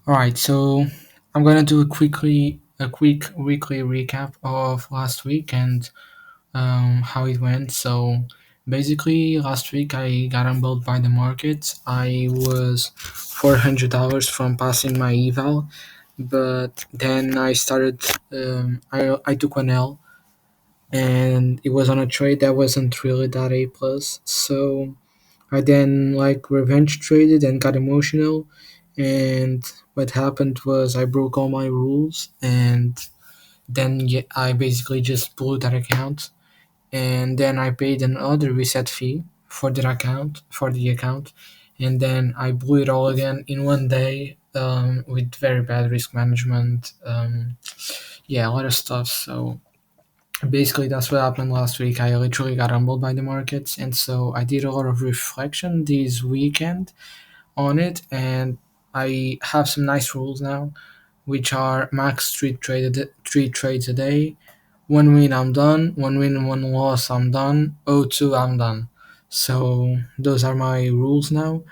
All right, so I'm gonna do a quick weekly recap of last week and how it went. So basically, last week I got unbilled by the market. I was $400 from passing my eval, but then I started. I took an L, and it was on a trade that wasn't really that A plus. So I then like revenge traded and got emotional, and what happened was I broke all my rules, and then I basically just blew that account, and then I paid another reset fee for the account, and then I blew it all again in one day with very bad risk management. Yeah, a lot of stuff. So basically that's what happened last week. I literally got humbled by the markets, and so I did a lot of reflection this weekend on it, and I have some nice rules now, which are max three trades a day. One win I'm done, one win, one loss I'm done, O2 I'm done. So those are my rules now,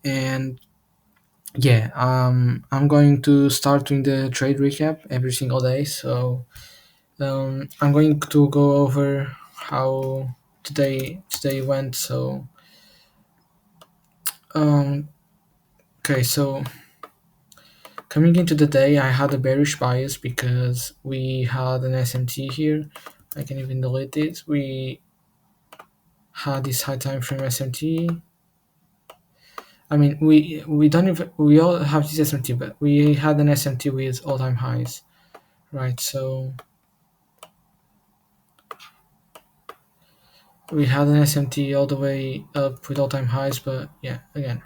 and yeah, I'm going to start doing the trade recap every single day. So I'm going to go over how today went. So um, okay, so coming into the day, I had a bearish bias because we had an SMT here. I can even delete it. We had this high time frame SMT. I mean, we don't even we all have this SMT, but we had an SMT with all time highs, right? So we had an SMT all the way up with all time highs, but yeah, again,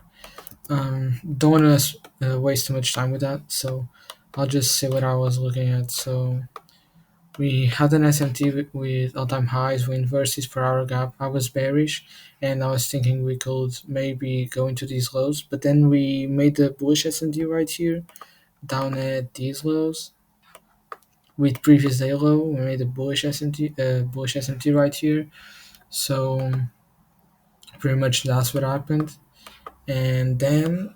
don't want to waste too much time with that. So I'll just say what I was looking at. So we had an SMT with all-time highs. We inversed this per hour gap. I was bearish, and I was thinking we could maybe go into these lows, but then we made the bullish SMT right here, down at these lows. With previous day low, we made a bullish SMT right here. So pretty much that's what happened. And then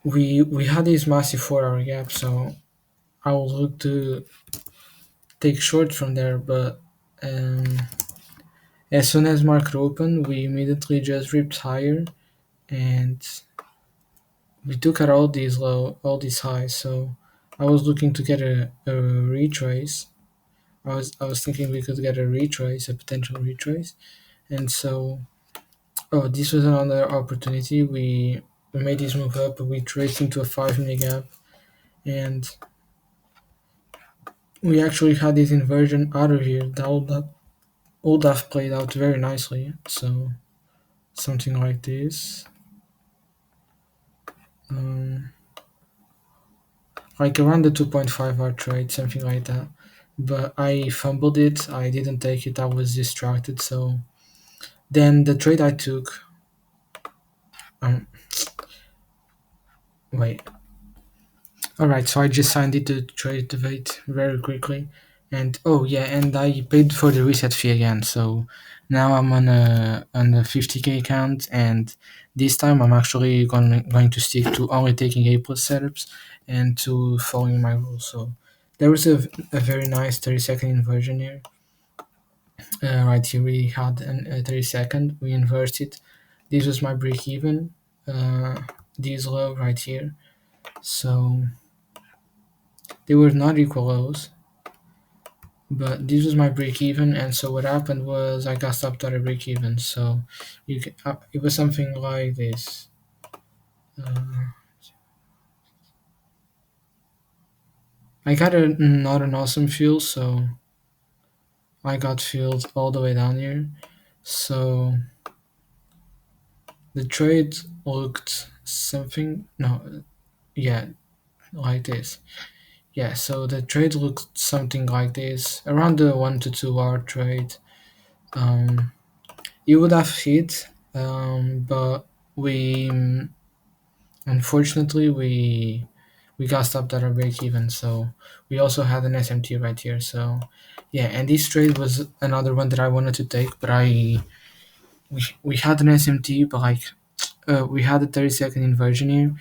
we had this massive 4 hour gap. So I will look to take short from there, but um, as soon as market opened, we immediately just ripped higher, and we took out all these highs. So I was looking to get a retrace. I was thinking we could get a potential retrace, and so this was another opportunity. We made this move up. We traced into a 5 minute gap, and we actually had this inversion out of here. That would have played out very nicely. So something like this. Um, like around the 2.5 hour trade, something like that. But I fumbled it. I didn't take it. I was distracted. So then the trade I took. Um, wait. All right. So I just signed it to trade the wait very quickly, and oh yeah, and I paid for the reset fee again. So now I'm on a 50K account, and this time I'm actually going to stick to only taking A plus setups and to following my rules. So there was a very nice 30-second inversion here. Right here we had a 30-second. We inversed it. This was my break even. This low right here. So they were not equal lows, but this was my break even. And so what happened was I got stopped at a break even. So it was something like this. Uh, I got not an awesome fuel, so I got filled all the way down here. So the trade looked something no yeah like this. Yeah, so the trade looked something like this, around the 1 to 2 hour trade. Um, it would have hit, but we unfortunately we got stopped at our break even. So we also had an SMT right here. So yeah, and this trade was another one that I wanted to take, but we had an SMT, but like we had a 30-second inversion here,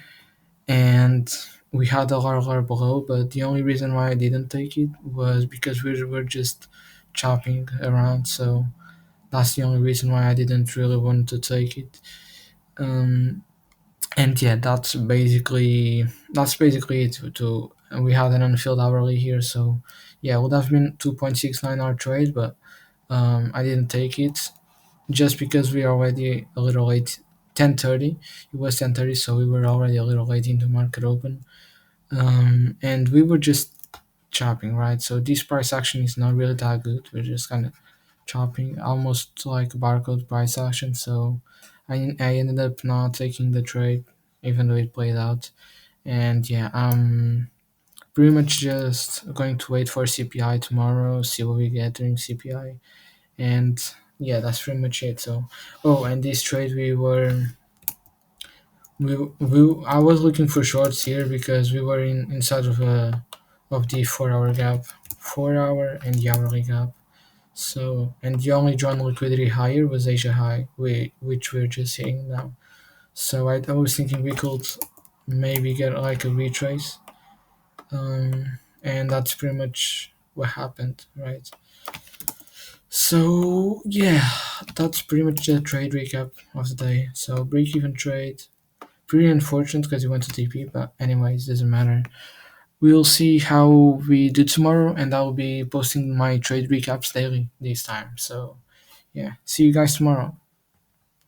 and we had a lot below. But the only reason why I didn't take it was because we were just chopping around. So that's the only reason why I didn't really want to take it. Um, and yeah, that's basically it. To we had an unfilled hourly here, so yeah, it would have been 2.69 hour trade, but I didn't take it just because we are already a little late. 10:30, it was 10:30, so we were already a little late into market open, and we were just chopping, right? So this price action is not really that good. We're just kind of chopping, almost like barcode price action. So I ended up not taking the trade, even though it played out. And yeah, I'm pretty much just going to wait for CPI tomorrow, see what we get during CPI, and yeah, that's pretty much it. So, oh, and this trade we I was looking for shorts here because we were inside of the 4 hour gap, 4 hour and the hourly gap. So, and the only drawn liquidity higher was Asia high, which we're just hitting now. So I was thinking we could maybe get like a retrace, and that's pretty much what happened, right? So yeah, that's pretty much the trade recap of the day. So break even trade, pretty unfortunate because he went to TP, but anyways, doesn't matter. We'll see how we do tomorrow, and I'll be posting my trade recaps daily this time. So yeah, see you guys tomorrow.